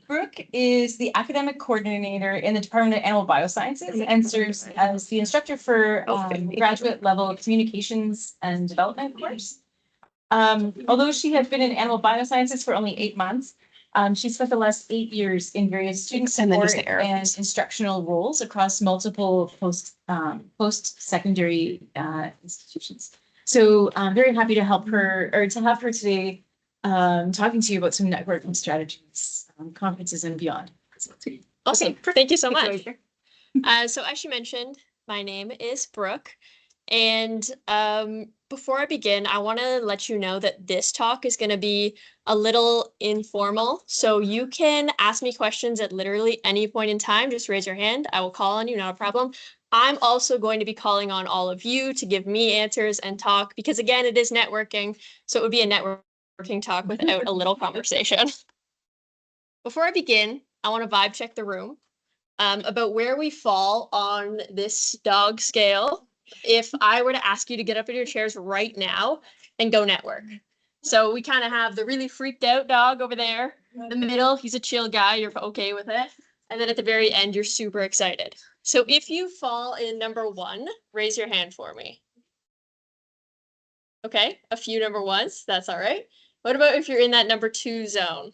Brooke is the academic coordinator in the Department of Animal Biosciences and serves as the instructor for graduate level communications and development course. Although she has been in animal biosciences for only 8 months, she spent the last 8 years in various student support and instructional roles across multiple post-secondary institutions. So I'm very happy to have her today talking to you about some networking strategies, conferences and beyond. Awesome. Thank you so much. So as she mentioned, my name is Brooke. And before I begin, I want to let you know that this talk is going to be a little informal. So you can ask me questions at literally any point in time. Just raise your hand. I will call on you, not a problem. I'm also going to be calling on all of you to give me answers and talk because, again, it is networking. So it would be a networking talk without a little conversation. Before I begin, I want to vibe check the room about where we fall on this dog scale. If I were to ask you to get up in your chairs right now and go network. So we kind of have the really freaked out dog over there. In the middle, he's a chill guy. You're okay with it. And then at the very end, you're super excited. So if you fall in number 1, raise your hand for me. Okay, a few number 1s. That's all right. What about if you're in that number 2 zone?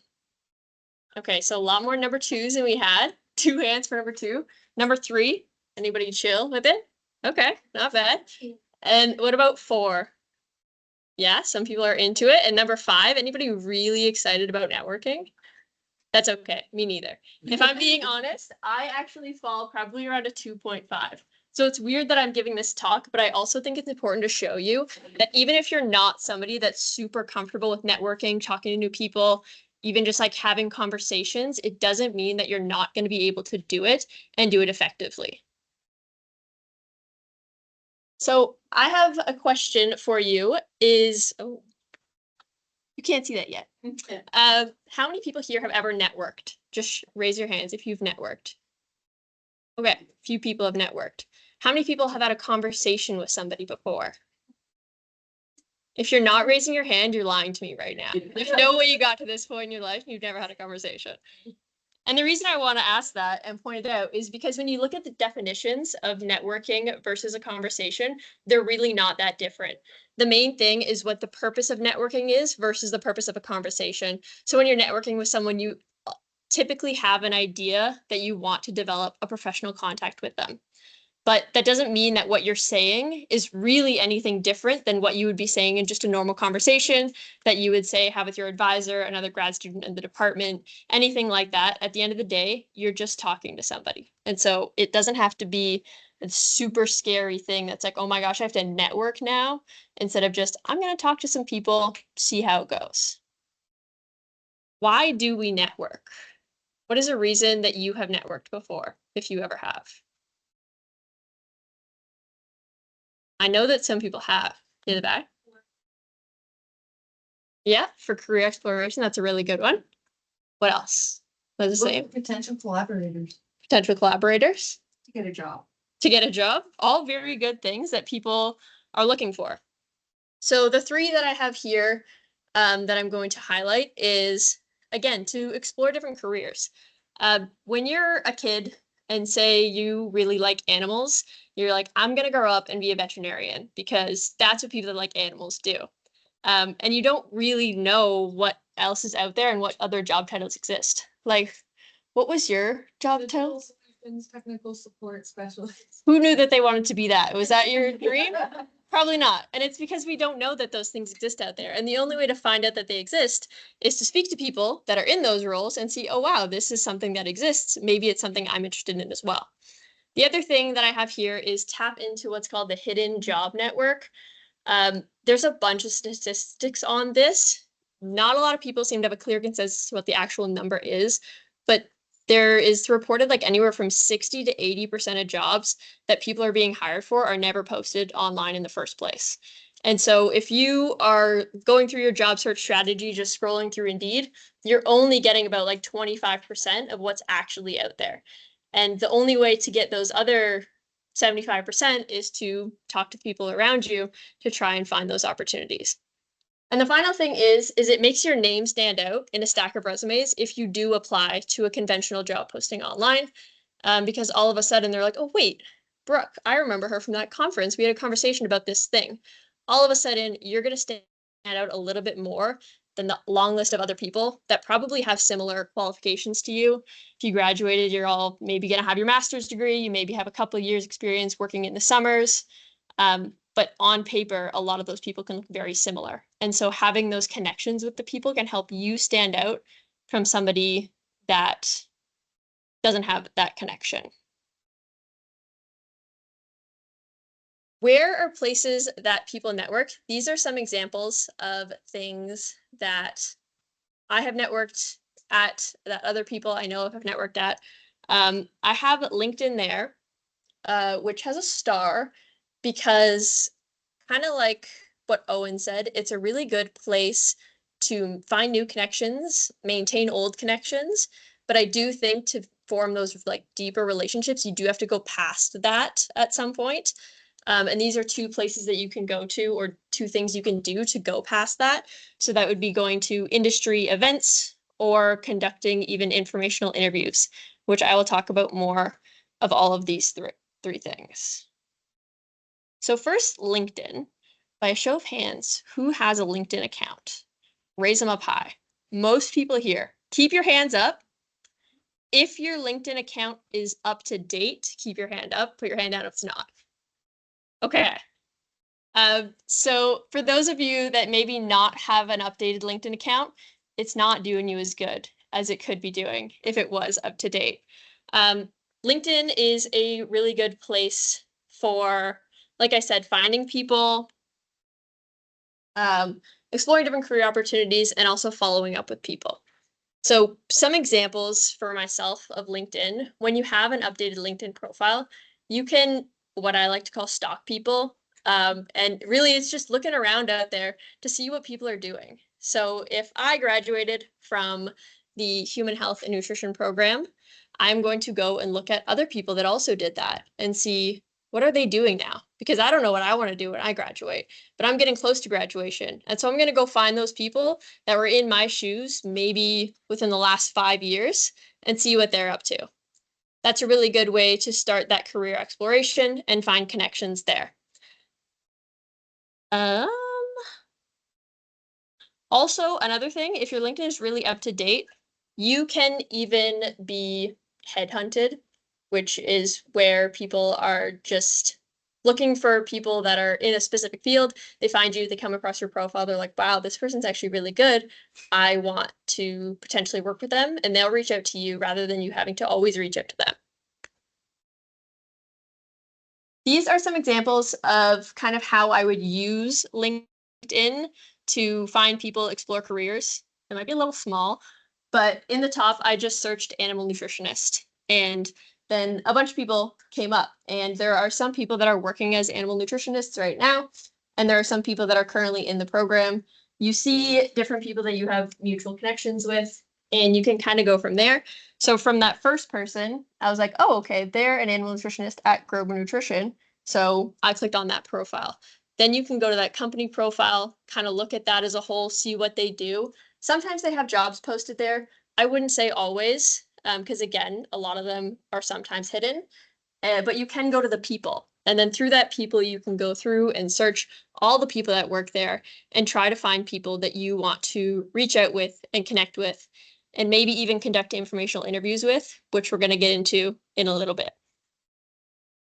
Okay, so a lot more number 2s than we had. 2 hands for number 2. Number 3, anybody chill with it? Okay, not bad. And what about 4? Yeah, some people are into it. And number 5, anybody really excited about networking? That's okay, me neither. If I'm being honest, I actually fall probably around a 2.5. So it's weird that I'm giving this talk, but I also think it's important to show you that even if you're not somebody that's super comfortable with networking, talking to new people, even just like having conversations, it doesn't mean that you're not going to be able to do it and do it effectively. So I have a question for you is, oh, you can't see that yet. How many people here have ever networked? Just raise your hands if you've networked. Okay, a few people have networked. How many people have had a conversation with somebody before? If you're not raising your hand, you're lying to me right now. There's no way you got to this point in your life and you've never had a conversation. And the reason I want to ask that and point it out is because when you look at the definitions of networking versus a conversation, they're really not that different. The main thing is what the purpose of networking is versus the purpose of a conversation. So when you're networking with someone, you typically have an idea that you want to develop a professional contact with them. But that doesn't mean that what you're saying is really anything different than what you would be saying in just a normal conversation that you would say have with your advisor, another grad student in the department, anything like that. At the end of the day, you're just talking to somebody. And so it doesn't have to be a super scary thing that's like, oh my gosh, I have to network now, instead of just, I'm going to talk to some people, see how it goes. Why do we network? What is a reason that you have networked before, if you ever have? I know that some people have. In the back? Yeah, for career exploration, that's a really good one. What else? What does it say? Potential collaborators. Potential collaborators. To get a job. To get a job. All very good things that people are looking for. So the 3 that I have here that I'm going to highlight is, again, to explore different careers. When you're a kid and say you really like animals, you're like, I'm going to grow up and be a veterinarian because that's what people that like animals do. And you don't really know what else is out there and what other job titles exist. Like, what was your job title? Technical support specialist. Who knew that they wanted to be that? Was that your dream? Probably not. And it's because we don't know that those things exist out there. And the only way to find out that they exist is to speak to people that are in those roles and see, oh, wow, this is something that exists. Maybe it's something I'm interested in as well. The other thing that I have here is tap into what's called the hidden job network. There's a bunch of statistics on this. Not a lot of people seem to have a clear consensus what the actual number is, but there is reported like anywhere from 60 to 80% of jobs that people are being hired for are never posted online in the first place. And so if you are going through your job search strategy, just scrolling through Indeed, you're only getting about like 25% of what's actually out there. And the only way to get those other 75% is to talk to people around you to try and find those opportunities. And the final thing is it makes your name stand out in a stack of resumes if you do apply to a conventional job posting online, because all of a sudden they're like, oh, wait, Brooke, I remember her from that conference. We had a conversation about this thing. All of a sudden, you're going to stand out a little bit more than the long list of other people that probably have similar qualifications to you. If you graduated, you're all maybe going to have your master's degree. You maybe have a couple of years experience working in the summers. But on paper, a lot of those people can look very similar. And so having those connections with the people can help you stand out from somebody that doesn't have that connection. Where are places that people network? These are some examples of things that I have networked at, that other people I know of have networked at. I have LinkedIn there, which has a star because kind of like what Owen said, it's a really good place to find new connections, maintain old connections. But I do think to form those like deeper relationships, you do have to go past that at some point. And these are two places that you can go to, or two things you can do to go past that. So that would be going to industry events or conducting even informational interviews, which I will talk about more of all of these three things. So first, LinkedIn. By a show of hands, who has a LinkedIn account? Raise them up high. Most people here. Keep your hands up. If your LinkedIn account is up to date, keep your hand up. Put your hand down if it's not. Okay. So for those of you that maybe not have an updated LinkedIn account, it's not doing you as good as it could be doing if it was up to date. LinkedIn is a really good place for, like I said, finding people, exploring different career opportunities, and also following up with people. So some examples for myself of LinkedIn: when you have an updated LinkedIn profile, you can, what I like to call, stalk people. And really it's just looking around out there to see what people are doing. So if I graduated from the human health and nutrition program, I'm going to go and look at other people that also did that and see, what are they doing now? Because I don't know what I want to do when I graduate, but I'm getting close to graduation. And so I'm going to go find those people that were in my shoes, maybe within the last 5 years, and see what they're up to. That's a really good way to start that career exploration and find connections there. Also, another thing, if your LinkedIn is really up to date, you can even be headhunted, which is where people are just looking for people that are in a specific field. They find you, they come across your profile, they're like, wow, this person's actually really good. I want to potentially work with them, and they'll reach out to you rather than you having to always reach out to them. These are some examples of kind of how I would use LinkedIn to find people, explore careers. It might be a little small, but in the top, I just searched animal nutritionist, and then a bunch of people came up. And there are some people that are working as animal nutritionists right now, and there are some people that are currently in the program. You see different people that you have mutual connections with, and you can kind of go from there. So from that first person, I was like, oh, okay, they're an animal nutritionist at Grover Nutrition. So I clicked on that profile. Then you can go to that company profile, kind of look at that as a whole, see what they do. Sometimes they have jobs posted there. I wouldn't say always, because again, a lot of them are sometimes hidden, but you can go to the people. And then through that people, you can go through and search all the people that work there and try to find people that you want to reach out with and connect with, and maybe even conduct informational interviews with, which we're going to get into in a little bit.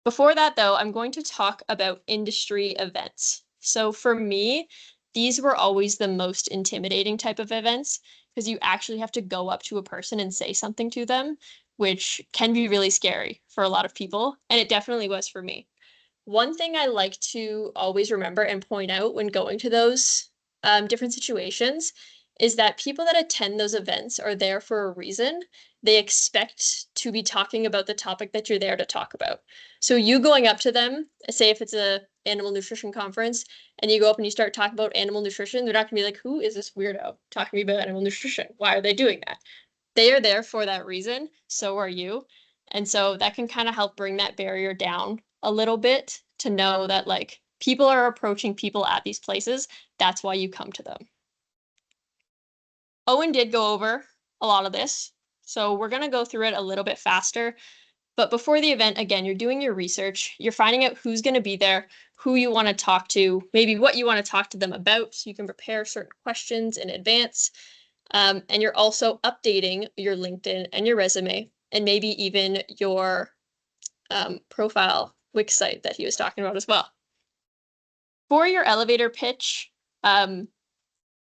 Before that, though, I'm going to talk about industry events. So for me, these were always the most intimidating type of events, because you actually have to go up to a person and say something to them, which can be really scary for a lot of people, and it definitely was for me. One thing I like to always remember and point out when going to those different situations is that people that attend those events are there for a reason. They expect to be talking about the topic that you're there to talk about. So you going up to them, say if it's a animal nutrition conference, and you go up and you start talking about animal nutrition, they're not gonna be like, who is this weirdo talking to me about animal nutrition? Why are they doing that? They are there for that reason. So are you. And so that can kind of help bring that barrier down a little bit, to know that like people are approaching people at these places. That's why you come to them. Owen did go over a lot of this, so we're going to go through it a little bit faster. But before the event, again, you're doing your research, you're finding out who's going to be there, who you want to talk to, maybe what you want to talk to them about, so you can prepare certain questions in advance. And you're also updating your LinkedIn and your resume, and maybe even your profile Wix site that he was talking about as well. For your elevator pitch, when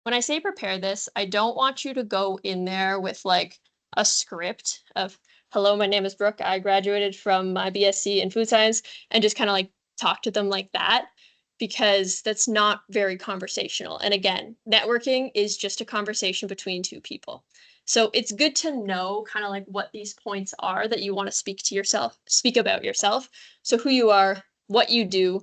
I say prepare this, I don't want you to go in there with like a script of, hello, my name is Brooke. I graduated from my BSc in food science, and just kind of like talk to them like that, because that's not very conversational. And again, networking is just a conversation between two people. So it's good to know kind of like what these points are that you want to speak about yourself. So who you are, what you do,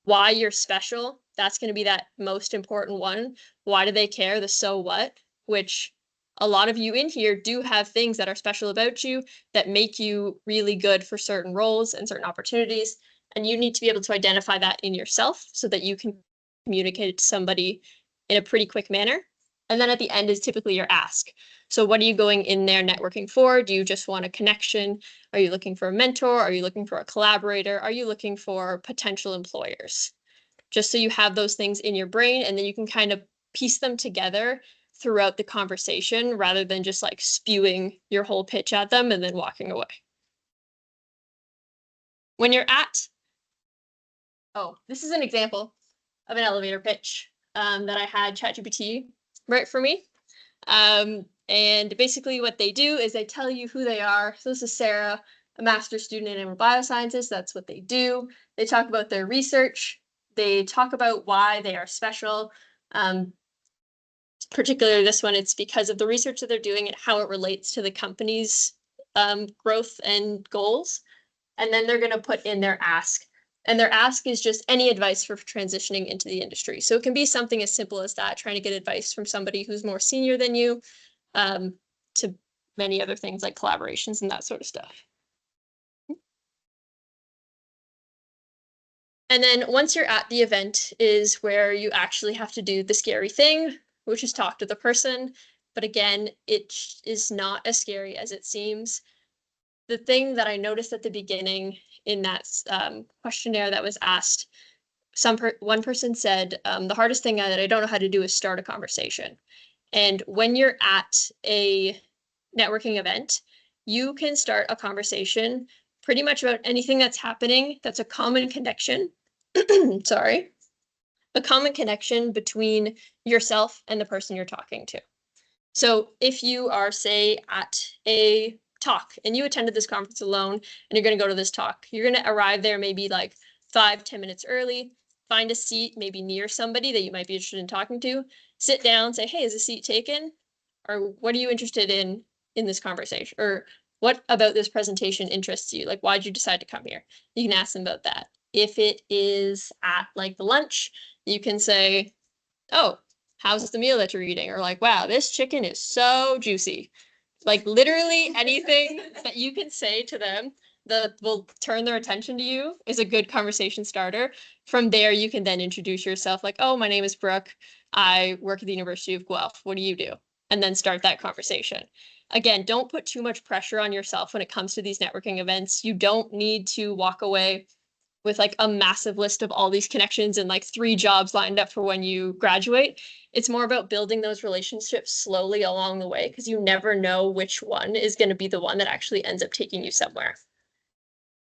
why you're special. That's going to be that most important one. Why do they care? The so what, which a lot of you in here do have things that are special about you that make you really good for certain roles and certain opportunities. And you need to be able to identify that in yourself so that you can communicate it to somebody in a pretty quick manner. And then at the end is typically your ask. So what are you going in there networking for? Do you just want a connection? Are you looking for a mentor? Are you looking for a collaborator? Are you looking for potential employers? Just so you have those things in your brain, and then you can kind of piece them together throughout the conversation rather than just like spewing your whole pitch at them and then walking away. When you're at, oh, this is an example of an elevator pitch that I had ChatGPT write for me. And basically what they do is they tell you who they are. So this is Sarah, a master's student in animal biosciences. That's what they do. They talk about their research. They talk about why they are special. Particularly this one, it's because of the research that they're doing and how it relates to the company's growth and goals. And then they're going to put in their ask. And their ask is just any advice for transitioning into the industry. So it can be something as simple as that, trying to get advice from somebody who's more senior than you, to many other things like collaborations and that sort of stuff. And then once you're at the event is where you actually have to do the scary thing, which is talk to the person. But again, it is not as scary as it seems. The thing that I noticed at the beginning in that questionnaire that was asked, one person said, the hardest thing that I don't know how to do is start a conversation. And when you're at a networking event, you can start a conversation pretty much about anything that's happening that's a common connection. Sorry. A common connection between yourself and the person you're talking to. So if you are, say, at a talk and you attended this conference alone and you're going to go to this talk, you're going to arrive there maybe like 5-10 minutes early, find a seat maybe near somebody that you might be interested in talking to, sit down, say, hey, is a seat taken? Or what are you interested in this conversation? Or what about this presentation interests you? Like, why'd you decide to come here? You can ask them about that. If it is at like the lunch, you can say, oh, how's the meal that you're eating? Or like, wow, this chicken is so juicy. Like literally anything that you can say to them that will turn their attention to you is a good conversation starter. From there, you can then introduce yourself like, oh, my name is Brooke. I work at the University of Guelph. What do you do? And then start that conversation. Again, don't put too much pressure on yourself when it comes to these networking events. You don't need to walk away with like a massive list of all these connections and like 3 jobs lined up for when you graduate. It's more about building those relationships slowly along the way, because you never know which one is going to be the one that actually ends up taking you somewhere.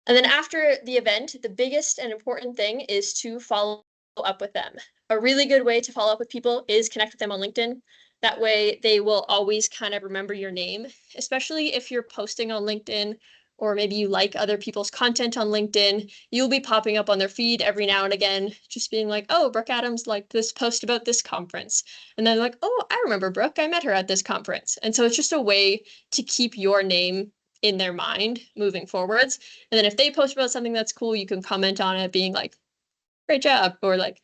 And then after the event, the biggest and important thing is to follow up with them. A really good way to follow up with people is connect with them on LinkedIn. That way they will always kind of remember your name, especially if you're posting on LinkedIn, or maybe you like other people's content on LinkedIn. You'll be popping up on their feed every now and again, just being like, oh, Brooke Adams liked this post about this conference. And then like, oh, I remember Brooke, I met her at this conference. And so it's just a way to keep your name in their mind moving forwards. And then if they post about something that's cool, you can comment on it being like, great job, or like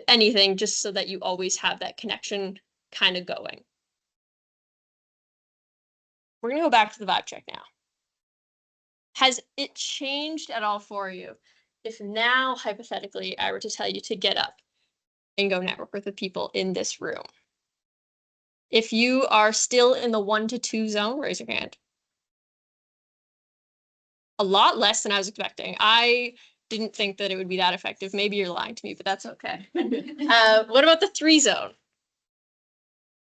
anything, just so that you always have that connection kind of going. We're gonna go back to the vibe check now. Has it changed at all for you if now, hypothetically, I were to tell you to get up and go network with the people in this room? If you are still in the 1 to 2 zone, raise your hand. A lot less than I was expecting. I didn't think that it would be that effective. Maybe you're lying to me, but that's okay. What about the 3 zone?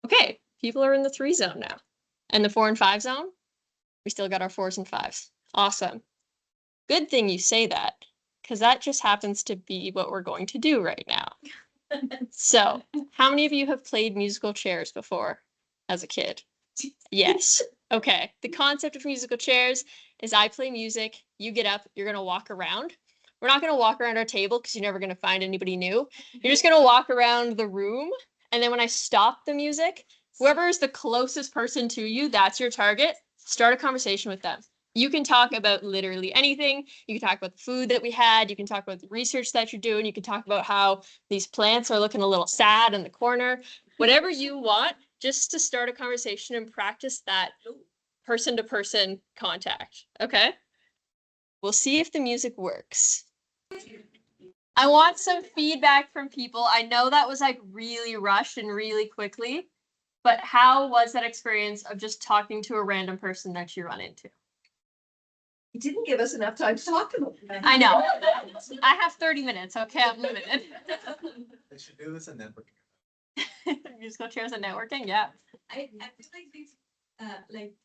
Okay, people are in the 3 zone now. And the 4 and 5 zone? We still got our 4s and 5s. Awesome. Good thing you say that, because that just happens to be what we're going to do right now. So, how many of you have played musical chairs before as a kid? Yes. Okay. The concept of musical chairs is I play music, you get up, you're going to walk around. We're not going to walk around our table because you're never going to find anybody new. You're just going to walk around the room. And then when I stop the music, whoever is the closest person to you, that's your target. Start a conversation with them. You can talk about literally anything. You can talk about the food that we had. You can talk about the research that you're doing. You can talk about how these plants are looking a little sad in the corner. Whatever you want, just to start a conversation and practice that person-to-person contact. Okay? We'll see if the music works. I want some feedback from people. I know that was like really rushed and really quickly, but how was that experience of just talking to a random person that you run into? You didn't give us enough time to talk to them. I know. I have 30 minutes. Okay, I'm limited. They should do this in networking. Musical chairs and networking, yeah. I feel like these, like,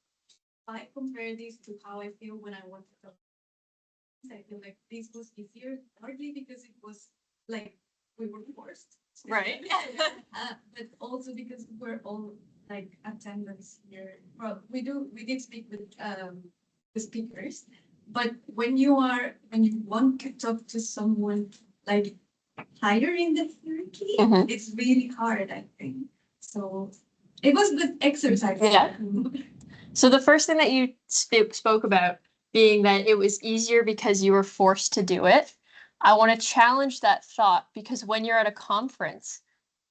I compare these to how I feel when I want to talk. I feel like this was easier, partly because it was like we were forced. Right. But also because we're all like attendants here. Well, we did speak with the speakers, but when you want to talk to someone like higher in the hierarchy, Mhm. it's really hard, I think. So it was good exercise. Yeah. So the first thing that you spoke about being that it was easier because you were forced to do it. I want to challenge that thought because when you're at a conference,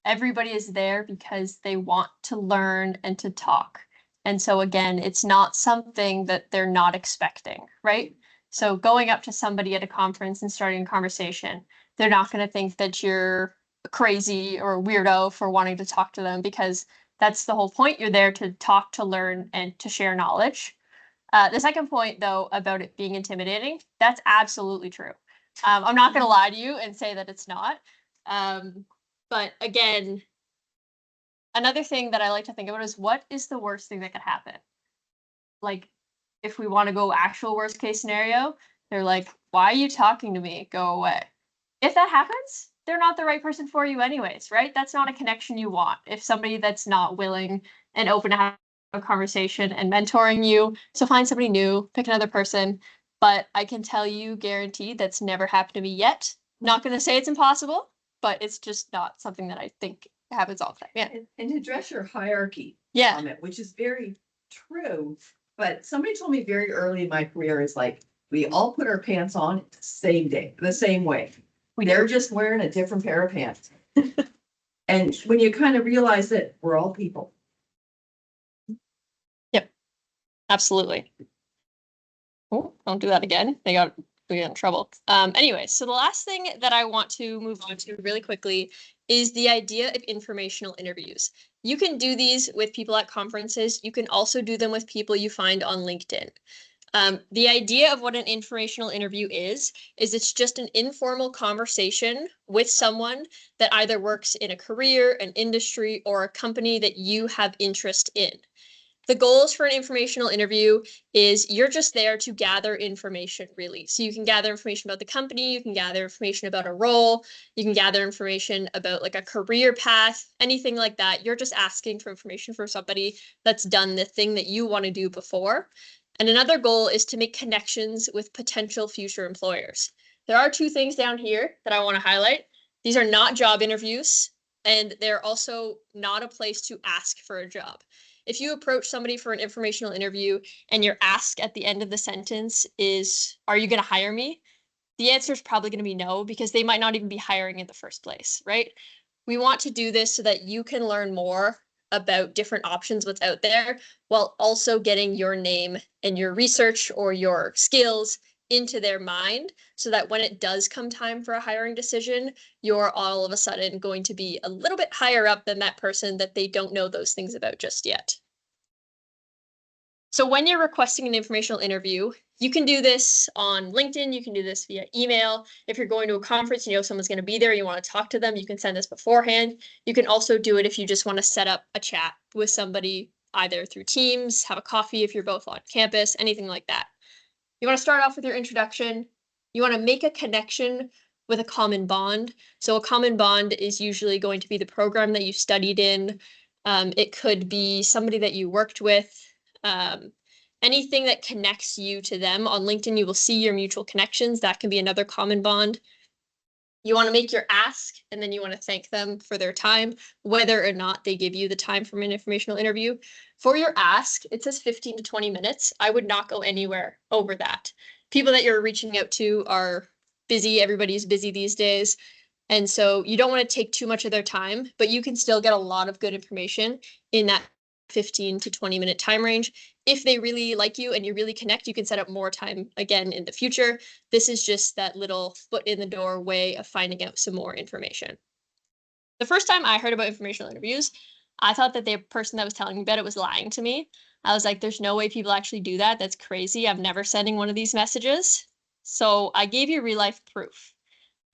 everybody is there because they want to learn and to talk. And so again, it's not something that they're not expecting, right? So going up to somebody at a conference and starting a conversation, they're not going to think that you're crazy or a weirdo for wanting to talk to them because that's the whole point. You're there to talk, to learn, and to share knowledge. The second point, though, about it being intimidating, that's absolutely true. I'm not going to lie to you and say that it's not. But again, another thing that I like to think about is what is the worst thing that could happen? Like, if we want to go actual worst case scenario, they're like, why are you talking to me? Go away. If that happens, they're not the right person for you anyways, right? That's not a connection you want. If somebody that's not willing and open to have a conversation and mentoring you, so find somebody new, pick another person. But I can tell you, guaranteed, that's never happened to me yet. Not going to say it's impossible, but it's just not something that I think happens all the time. Yeah. And to address your hierarchy Yeah. comment, which is very true, but somebody told me very early in my career is like, we all put our pants on the same day, the same way. They're just wearing a different pair of pants. And when you kind of realize that we're all people. Absolutely. Oh, don't do that again. We got in trouble. Anyway, so the last thing that I want to move on to really quickly is the idea of informational interviews. You can do these with people at conferences. You can also do them with people you find on LinkedIn. The idea of what an informational interview is it's just an informal conversation with someone that either works in a career, an industry, or a company that you have interest in. The goals for an informational interview is you're just there to gather information, really. So you can gather information about the company, you can gather information about a role, you can gather information about like a career path, anything like that. You're just asking for information from somebody that's done the thing that you want to do before. And another goal is to make connections with potential future employers. There are 2 things down here that I want to highlight. These are not job interviews, and they're also not a place to ask for a job. If you approach somebody for an informational interview and your ask at the end of the sentence is, are you going to hire me? The answer is probably going to be no, because they might not even be hiring in the first place, right? We want to do this so that you can learn more about different options, what's out there, while also getting your name and your research or your skills into their mind so that when it does come time for a hiring decision, you're all of a sudden going to be a little bit higher up than that person that they don't know those things about just yet. So when you're requesting an informational interview, you can do this on LinkedIn, you can do this via email. If you're going to a conference, you know someone's going to be there, you want to talk to them, you can send this beforehand. You can also do it if you just want to set up a chat with somebody, either through Teams, have a coffee if you're both on campus, anything like that. You want to start off with your introduction. You want to make a connection with a common bond. So a common bond is usually going to be the program that you studied in. It could be somebody that you worked with. Anything that connects you to them. On LinkedIn, you will see your mutual connections. That can be another common bond. You want to make your ask, and then you want to thank them for their time, whether or not they give you the time for an informational interview. For your ask, it says 15 to 20 minutes. I would not go anywhere over that. People that you're reaching out to are busy. Everybody's busy these days. And so you don't want to take too much of their time, but you can still get a lot of good information in that 15 to 20 minute time range. If they really like you and you really connect, you can set up more time again in the future. This is just that little foot in the door way of finding out some more information. The first time I heard about informational interviews, I thought that the person that was telling me about it was lying to me. I was like, there's no way people actually do that. That's crazy. I'm never sending one of these messages. So I gave you real life proof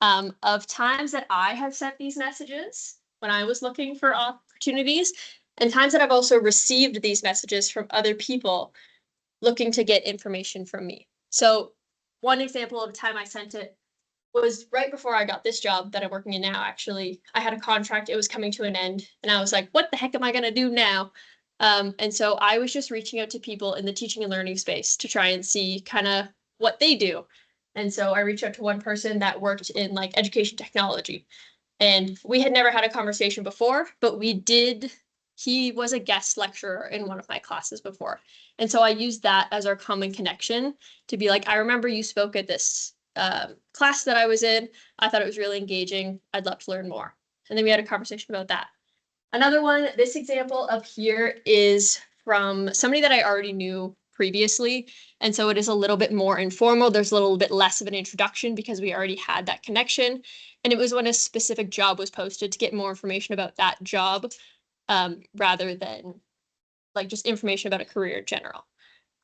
of times that I have sent these messages when I was looking for opportunities, and times that I've also received these messages from other people looking to get information from me. So one example of a time I sent it was right before I got this job that I'm working in now. Actually, I had a contract, it was coming to an end, and I was like, what the heck am I going to do now? And so I was just reaching out to people in the teaching and learning space to try and see kind of what they do. And so I reached out to one person that worked in like education technology, and we had never had a conversation before, but we did. He was a guest lecturer in one of my classes before. And so I used that as our common connection to be like, I remember you spoke at this class that I was in. I thought it was really engaging. I'd love to learn more. And then we had a conversation about that. Another one, this example up here is from somebody that I already knew previously. And so it is a little bit more informal. There's a little bit less of an introduction because we already had that connection. And it was when a specific job was posted to get more information about that job, rather than like just information about a career in general.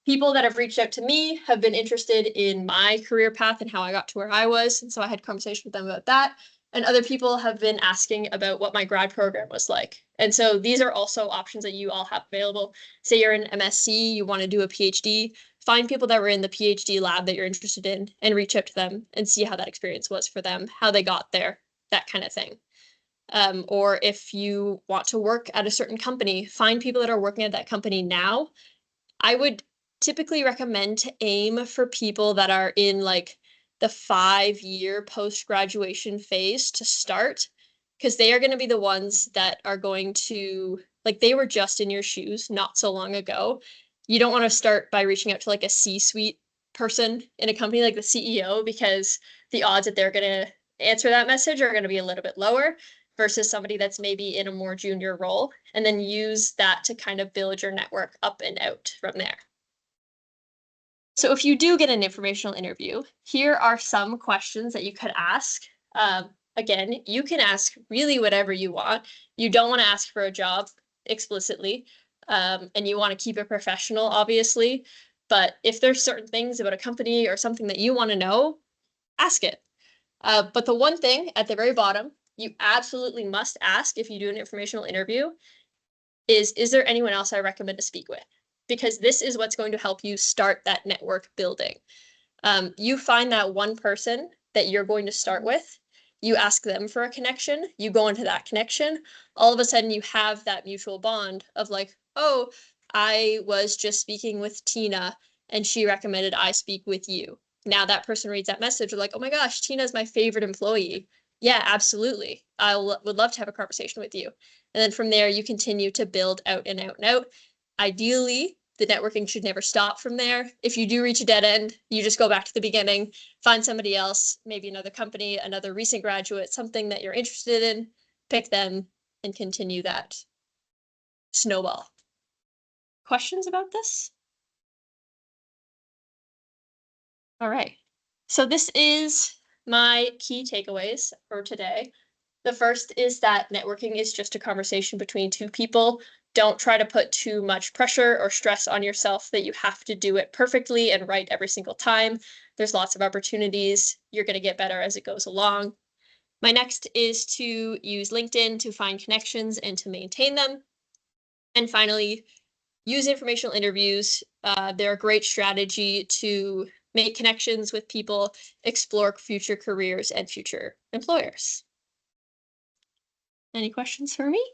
People that have reached out to me have been interested in my career path and how I got to where I was. And so I had conversation with them about that. And other people have been asking about what my grad program was like. And so these are also options that you all have available. Say you're in MSc, you want to do a PhD, find people that were in the PhD lab that you're interested in and reach out to them and see how that experience was for them, how they got there, that kind of thing. Or if you want to work at a certain company, find people that are working at that company now. I would typically recommend to aim for people that are in like the 5-year post-graduation phase to start, because they are going to be the ones that are going to, like, they were just in your shoes not so long ago. You don't want to start by reaching out to like a C-suite person in a company like the CEO, because the odds that they're going to answer that message are going to be a little bit lower versus somebody that's maybe in a more junior role, and then use that to kind of build your network up and out from there. So if you do get an informational interview, here are some questions that you could ask. Again, you can ask really whatever you want. You don't want to ask for a job explicitly, and you want to keep it professional, obviously. But if there's certain things about a company or something that you want to know, ask it. But the one thing at the very bottom, you absolutely must ask if you do an informational interview is there anyone else I recommend to speak with? Because this is what's going to help you start that network building. You find that one person that you're going to start with, you ask them for a connection, you go into that connection, all of a sudden you have that mutual bond of like, oh, I was just speaking with Tina and she recommended I speak with you. Now that person reads that message, they're like, oh my gosh, Tina's my favorite employee. Yeah, absolutely. Would love to have a conversation with you. And then from there, you continue to build out and out and out. Ideally, the networking should never stop from there. If you do reach a dead end, you just go back to the beginning, find somebody else, maybe another company, another recent graduate, something that you're interested in, pick them and continue that snowball. Questions about this? All right. So this is my key takeaways for today. The first is that networking is just a conversation between two people. Don't try to put too much pressure or stress on yourself that you have to do it perfectly and right every single time. There's lots of opportunities. You're going to get better as it goes along. My next is to use LinkedIn to find connections and to maintain them. And finally, use informational interviews. They're a great strategy to make connections with people, explore future careers and future employers. Any questions for me?